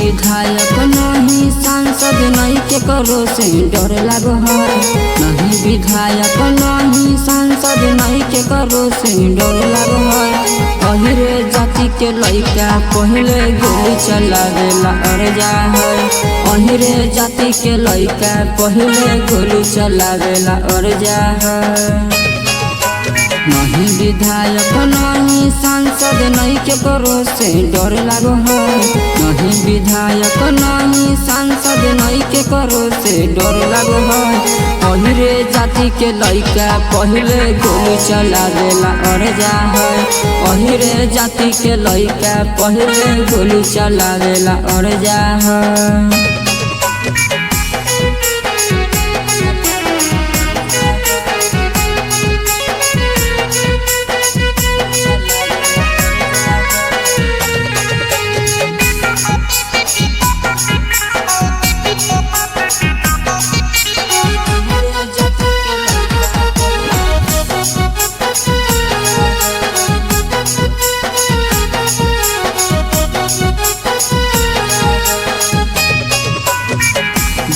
विधायक नहीं सांसद नहीं के करो से डर लागो है। नहीं विधायक नहीं सांसद नहीं के करो से डर लागो है। पहिरे जाति के लइका पहले गोली चलावेला अर जा है। पहिरे जाति के लइका पहले गोली चलावेला अर जा है। नहीं विधायक नहीं सांसद नहीं के करो से डर लागो है। नहीं विधायक नहीं सांसद नहीं के करो से डर लागो है। पहिरे जाति के लइका पहले गोली चलावेला अर जा है। पहिरे जाति के लइका पहले गोली चलावेला अर जा है।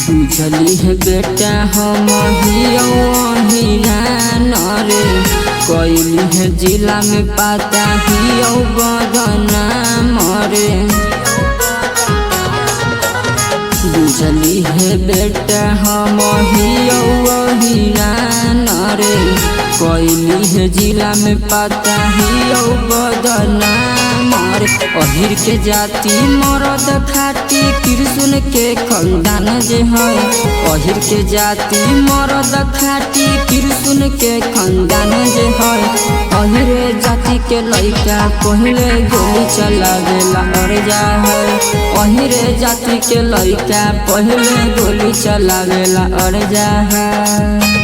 बुझली है बेटा हम हिया रे। कैली है जिला में पाता हियो बदना मरे। बुझली है बेटा हम हिया रे। कैली है जिला में पाता हियो बदना मरे। अहिर के जाति मरद खाटी कृष्ण के खानदान जे है। अहिर के जाति मरद खाटी कृष्ण के खानदान जे है। अहिरे जाति के लइका पहले गोली चलावेला अर जा है। अहिरे जाति के लइका पहले गोली चलावेला अर जा है।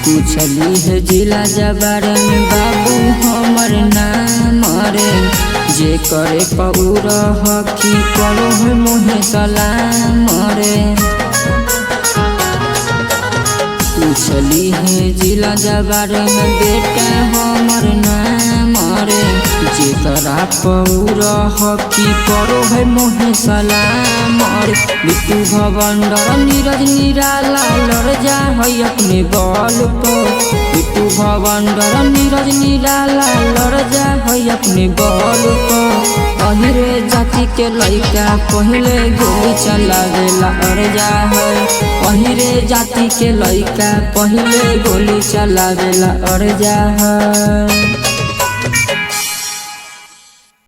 पूछली है जिला जबार में बाबू हमर नाम रे। जे करे पौर हकी करो है मोहे सलाम रे। पूछली है जिला जबार में बेटा हमर नाम रे। जे करा पौर हकी करो है मोहे सलाम रे। बिट्टू भवंडर नीरज निराला लड़ जा है अपने बल पर। बिट्टू भवंडर नीरज निराला लड़ जा है अपने बल पर। अहिरे जाति के लइका पहले गोली चलावेला अर जा है। अहिरे जाति के लइका पहले गोली चलावेला अर जा है।